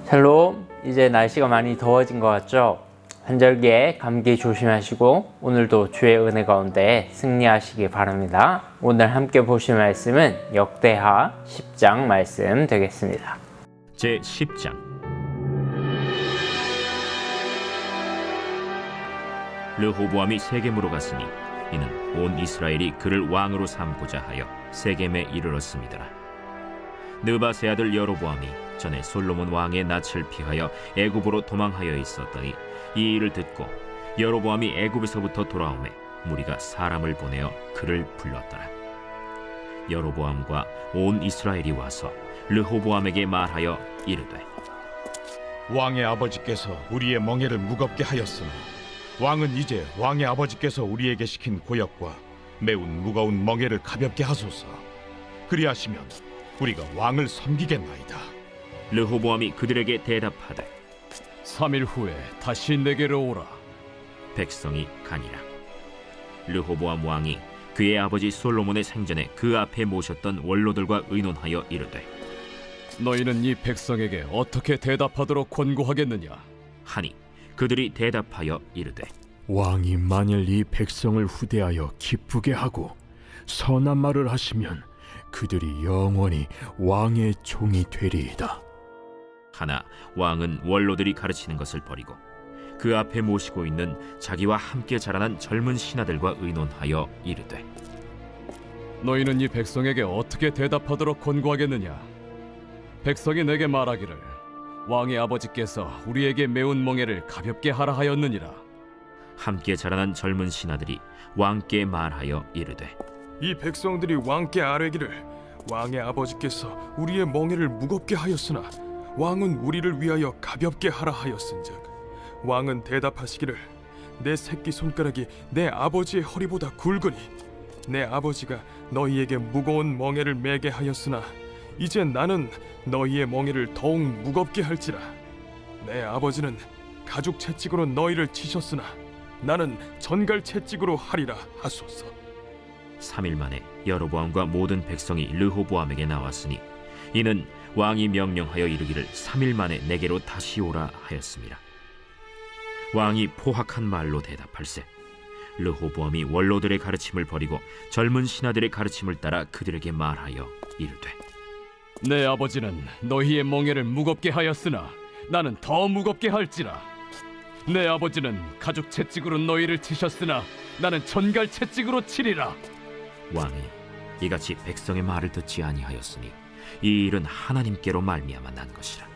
샬롬, 이제 날씨가 많이 더워진 것 같죠? 환절기에 감기 조심하시고 오늘도 주의 은혜 가운데 승리하시기 바랍니다. 오늘 함께 보실 말씀은 역대하 10장 말씀 되겠습니다. 제 10장. 르호보암이 세겜으로 갔으니 이는 온 이스라엘이 그를 왕으로 삼고자 하여 세겜에 이르렀습니다. 느바세 아들 여로보암이 전에 솔로몬 왕의 낯을 피하여 애굽으로 도망하여 있었더니 이 일을 듣고 여로보암이 애굽에서부터 돌아오매 무리가 사람을 보내어 그를 불렀더라. 여로보암과 온 이스라엘이 와서 르호보암에게 말하여 이르되, 왕의 아버지께서 우리의 멍에를 무겁게 하였으나 왕은 이제 왕의 아버지께서 우리에게 시킨 고역과 매운 무거운 멍에를 가볍게 하소서. 그리하시면 우리가 왕을 섬기겠나이다. 르호보암이 그들에게 대답하되 3일 후에 다시 내게로 오라. 백성이 가니라. 르호보암 왕이 그의 아버지 솔로몬의 생전에 그 앞에 모셨던 원로들과 의논하여 이르되, 너희는 이 백성에게 어떻게 대답하도록 권고하겠느냐? 하니 그들이 대답하여 이르되, 왕이 만일 이 백성을 후대하여 기쁘게 하고 선한 말을 하시면 그들이 영원히 왕의 종이 되리이다. 하나 왕은 원로들이 가르치는 것을 버리고 그 앞에 모시고 있는 자기와 함께 자라난 젊은 신하들과 의논하여 이르되, 너희는 이 백성에게 어떻게 대답하도록 권고하겠느냐? 백성이 내게 말하기를 왕의 아버지께서 우리에게 매운 멍에를 가볍게 하라 하였느니라. 함께 자라난 젊은 신하들이 왕께 말하여 이르되, 이 백성들이 왕께 아뢰기를 왕의 아버지께서 우리의 멍에를 무겁게 하였으나 왕은 우리를 위하여 가볍게 하라 하였은즉 왕은 대답하시기를 내 새끼 손가락이 내 아버지의 허리보다 굵으니 내 아버지가 너희에게 무거운 멍에를 매게 하였으나 이제 나는 너희의 멍에를 더욱 무겁게 할지라. 내 아버지는 가죽 채찍으로 너희를 치셨으나 나는 전갈 채찍으로 하리라 하소서. 3일 만에 여로보암과 모든 백성이 르호보암에게 나왔으니 이는 왕이 명령하여 이르기를 3일 만에 내게로 다시 오라 하였습니다. 왕이 포악한 말로 대답할세 르호보암이 원로들의 가르침을 버리고 젊은 신하들의 가르침을 따라 그들에게 말하여 이르되, 내 아버지는 너희의 멍에를 무겁게 하였으나 나는 더 무겁게 할지라. 내 아버지는 가죽 채찍으로 너희를 치셨으나 나는 전갈 채찍으로 치리라. 왕이 이같이 백성의 말을 듣지 아니하였으니 이 일은 하나님께로 말미암아 난 것이라.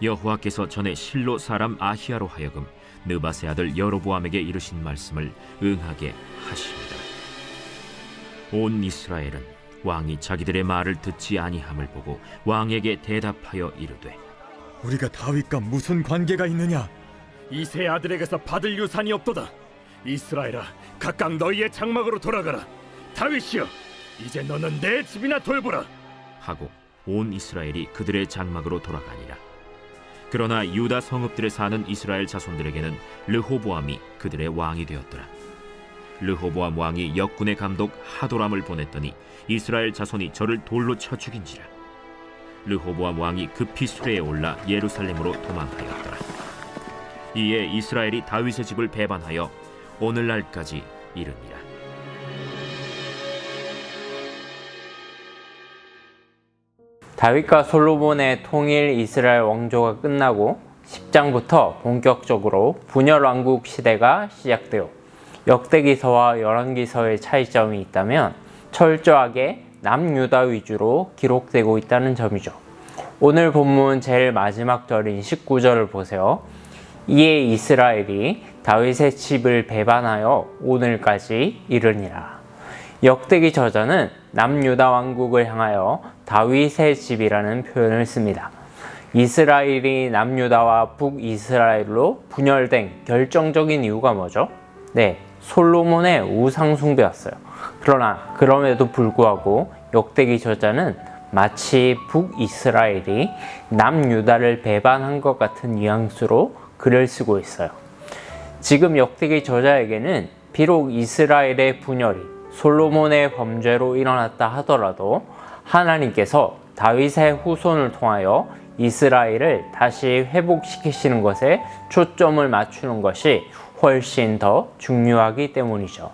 여호와께서 전에 실로 사람 아히야로 하여금 느바세 아들 여로보암에게 이르신 말씀을 응하게 하십니다. 온 이스라엘은 왕이 자기들의 말을 듣지 아니함을 보고 왕에게 대답하여 이르되, 우리가 다윗과 무슨 관계가 있느냐? 이세 아들에게서 받을 유산이 없도다. 이스라엘아, 각각 너희의 장막으로 돌아가라. 다윗이여, 이제 너는 내 집이나 돌보라. 하고 온 이스라엘이 그들의 장막으로 돌아가니라. 그러나 유다 성읍들에 사는 이스라엘 자손들에게는 르호보암이 그들의 왕이 되었더라. 르호보암 왕이 역군의 감독 하도람을 보냈더니 이스라엘 자손이 저를 돌로 쳐 죽인지라. 르호보암 왕이 급히 수레에 올라 예루살렘으로 도망하였더라. 이에 이스라엘이 다윗의 집을 배반하여 오늘날까지 이르니라. 다윗과 솔로몬의 통일 이스라엘 왕조가 끝나고 10장부터 본격적으로 분열 왕국 시대가 시작되어 역대기서와 열왕기서의 차이점이 있다면 철저하게 남유다 위주로 기록되고 있다는 점이죠. 오늘 본문 제일 마지막 절인 19절을 보세요. 이에 이스라엘이 다윗의 집을 배반하여 오늘까지 이르니라. 역대기 저자는 남유다 왕국을 향하여 다윗의 집이라는 표현을 씁니다. 이스라엘이 남유다와 북이스라엘로 분열된 결정적인 이유가 뭐죠? 네, 솔로몬의 우상 숭배였어요. 그러나 그럼에도 불구하고 역대기 저자는 마치 북이스라엘이 남유다를 배반한 것 같은 뉘앙스로 글을 쓰고 있어요. 지금 역대기 저자에게는 비록 이스라엘의 분열이 솔로몬의 범죄로 일어났다 하더라도 하나님께서 다윗의 후손을 통하여 이스라엘을 다시 회복시키시는 것에 초점을 맞추는 것이 훨씬 더 중요하기 때문이죠.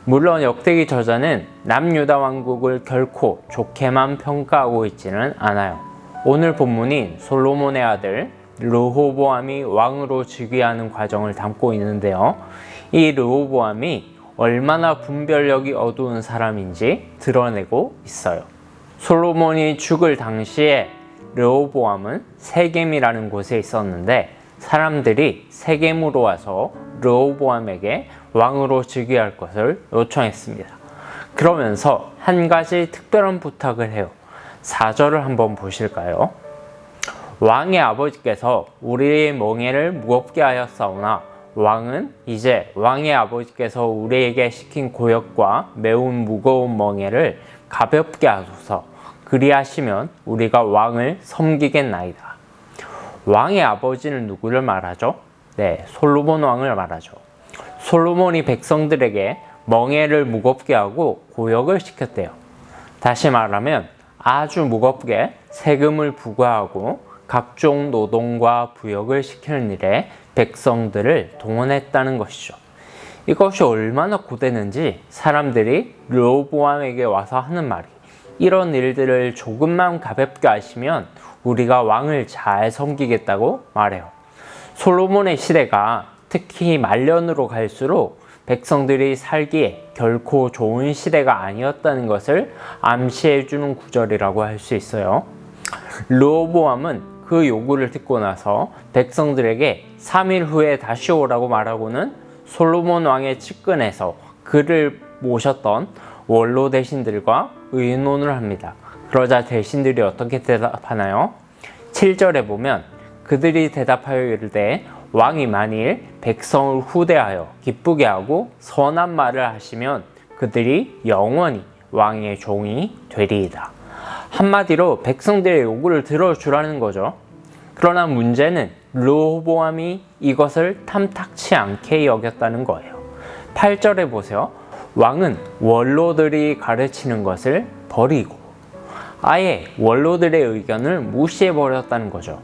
물론 역대기 저자는 남유다 왕국을 결코 좋게만 평가하고 있지는 않아요. 오늘 본문인 솔로몬의 아들 르호보암이 왕으로 즉위하는 과정을 담고 있는데요. 이 르호보암이 얼마나 분별력이 어두운 사람인지 드러내고 있어요. 솔로몬이 죽을 당시에 르호보암은 세겜이라는 곳에 있었는데 사람들이 세겜으로 와서 르호보암에게 왕으로 즉위할 것을 요청했습니다. 그러면서 한 가지 특별한 부탁을 해요. 4절을 한번 보실까요? 왕의 아버지께서 우리의 멍에를 무겁게 하였사오나 왕은 이제 왕의 아버지께서 우리에게 시킨 고역과 매우 무거운 멍에를 가볍게 하소서. 그리하시면 우리가 왕을 섬기겠나이다. 왕의 아버지는 누구를 말하죠? 네, 솔로몬 왕을 말하죠. 솔로몬이 백성들에게 멍에를 무겁게 하고 고역을 시켰대요. 다시 말하면 아주 무겁게 세금을 부과하고 각종 노동과 부역을 시키는 일에 백성들을 동원했다는 것이죠. 이것이 얼마나 고되는지 사람들이 르호보암에게 와서 하는 말이 이런 일들을 조금만 가볍게 하시면 우리가 왕을 잘 섬기겠다고 말해요. 솔로몬의 시대가 특히 말년으로 갈수록 백성들이 살기에 결코 좋은 시대가 아니었다는 것을 암시해주는 구절이라고 할 수 있어요. 르호보암은 그 요구를 듣고 나서 백성들에게 3일 후에 다시 오라고 말하고는 솔로몬 왕의 측근에서 그를 모셨던 원로 대신들과 의논을 합니다. 그러자 대신들이 어떻게 대답하나요? 7절에 보면 그들이 대답하여 이르되 왕이 만일 백성을 후대하여 기쁘게 하고 선한 말을 하시면 그들이 영원히 왕의 종이 되리이다. 한마디로 백성들의 요구를 들어주라는 거죠. 그러나 문제는 르호보암이 이것을 탐탁치 않게 여겼다는 거예요. 8절에 보세요. 왕은 원로들이 가르치는 것을 버리고 아예 원로들의 의견을 무시해버렸다는 거죠.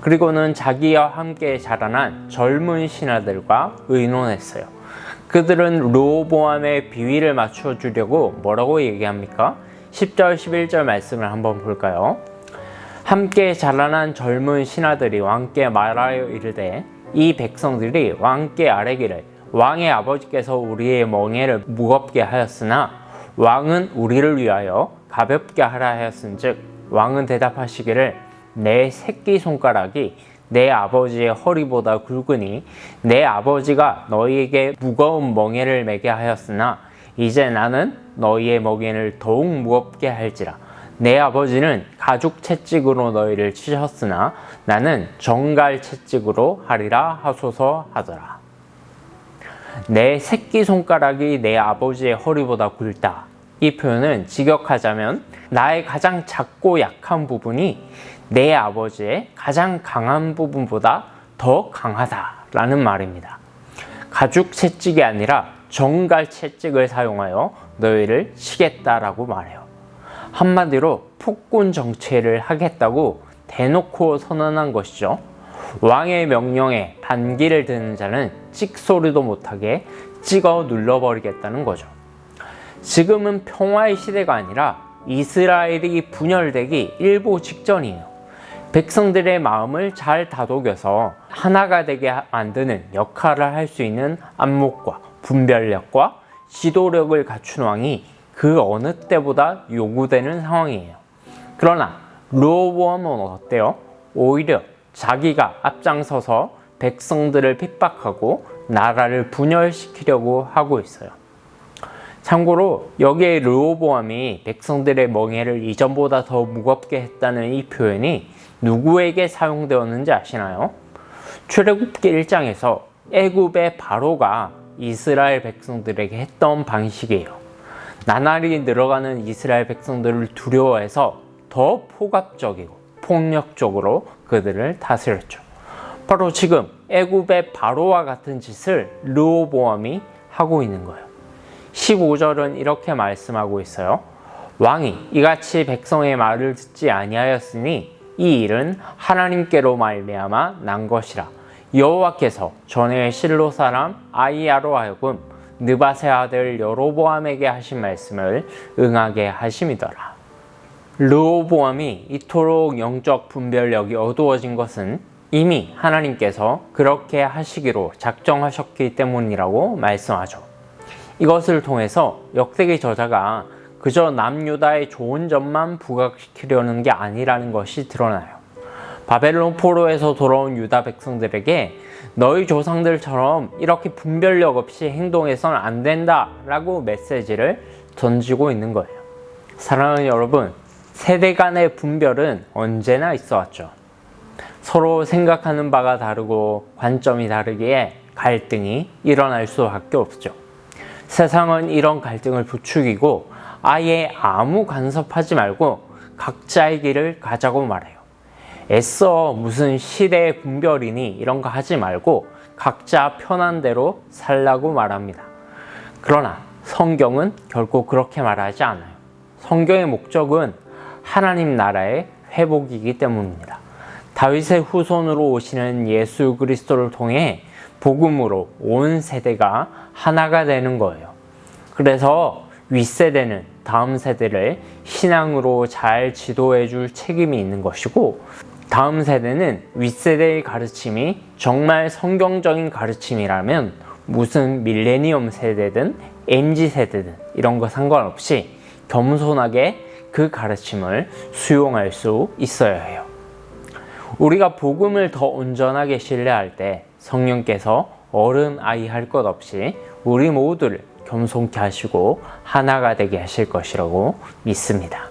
그리고는 자기와 함께 자라난 젊은 신하들과 의논했어요. 그들은 르호보암의 비위를 맞춰주려고 뭐라고 얘기합니까? 10절, 11절 말씀을 한번 볼까요? 함께 자라난 젊은 신하들이 왕께 말하여 이르되 이 백성들이 왕께 아뢰기를 왕의 아버지께서 우리의 멍에를 무겁게 하였으나 왕은 우리를 위하여 가볍게 하라 하였은즉 왕은 대답하시기를 내 새끼손가락이 내 아버지의 허리보다 굵으니 내 아버지가 너희에게 무거운 멍에를 매게 하였으나 이제 나는 너희의 멍에를 더욱 무겁게 할지라. 내 아버지는 가죽 채찍으로 너희를 치셨으나 나는 정갈 채찍으로 하리라 하소서 하더라. 내 새끼손가락이 내 아버지의 허리보다 굵다. 이 표현은 직역하자면 나의 가장 작고 약한 부분이 내 아버지의 가장 강한 부분보다 더 강하다라는 말입니다. 가죽 채찍이 아니라 정갈 채찍을 사용하여 너희를 치겠다라고 말해요. 한마디로 폭군 정치를 하겠다고 대놓고 선언한 것이죠. 왕의 명령에 반기를 드는 자는 찍소리도 못하게 찍어 눌러버리겠다는 거죠. 지금은 평화의 시대가 아니라 이스라엘이 분열되기 일보 직전이에요. 백성들의 마음을 잘 다독여서 하나가 되게 만드는 역할을 할 수 있는 안목과 분별력과 지도력을 갖춘 왕이 그 어느 때보다 요구되는 상황이에요. 그러나 르호보암은 어때요? 오히려 자기가 앞장서서 백성들을 핍박하고 나라를 분열시키려고 하고 있어요. 참고로 여기에 르호보암이 백성들의 멍에를 이전보다 더 무겁게 했다는 이 표현이 누구에게 사용되었는지 아시나요? 출애굽기 1장에서 애굽의 바로가 이스라엘 백성들에게 했던 방식이에요. 나날이 늘어가는 이스라엘 백성들을 두려워해서 더 포갑적이고 폭력적으로 그들을 다스렸죠. 바로 지금 애굽의 바로와 같은 짓을 르호보암이 하고 있는 거예요. 15절은 이렇게 말씀하고 있어요. 왕이 이같이 백성의 말을 듣지 아니하였으니 이 일은 하나님께로 말미암아 난 것이라. 여호와께서 전에 실로 사람 아히야로 하여금 느밧의 아들 여로보암에게 하신 말씀을 응하게 하심이더라. 르호보암이 이토록 영적 분별력이 어두워진 것은 이미 하나님께서 그렇게 하시기로 작정하셨기 때문이라고 말씀하죠. 이것을 통해서 역대기 저자가 그저 남유다의 좋은 점만 부각시키려는 게 아니라는 것이 드러나요. 바벨론 포로에서 돌아온 유다 백성들에게 너희 조상들처럼 이렇게 분별력 없이 행동해서는 안 된다 라고 메시지를 던지고 있는 거예요. 사랑하는 여러분, 세대 간의 분별은 언제나 있어 왔죠. 서로 생각하는 바가 다르고 관점이 다르기에 갈등이 일어날 수밖에 없죠. 세상은 이런 갈등을 부추기고 아예 아무 간섭하지 말고 각자의 길을 가자고 말해요. 애써 무슨 시대의 분별이니 이런 거 하지 말고 각자 편한 대로 살라고 말합니다. 그러나 성경은 결코 그렇게 말하지 않아요. 성경의 목적은 하나님 나라의 회복이기 때문입니다. 다윗의 후손으로 오시는 예수 그리스도를 통해 복음으로 온 세대가 하나가 되는 거예요. 그래서 윗세대는 다음 세대를 신앙으로 잘 지도해 줄 책임이 있는 것이고, 다음 세대는 윗세대의 가르침이 정말 성경적인 가르침이라면 무슨 밀레니엄 세대든 MZ 세대든 이런 거 상관없이 겸손하게 그 가르침을 수용할 수 있어야 해요. 우리가 복음을 더 온전하게 신뢰할 때 성령께서 어른 아이 할 것 없이 우리 모두를 겸손케 하시고 하나가 되게 하실 것이라고 믿습니다.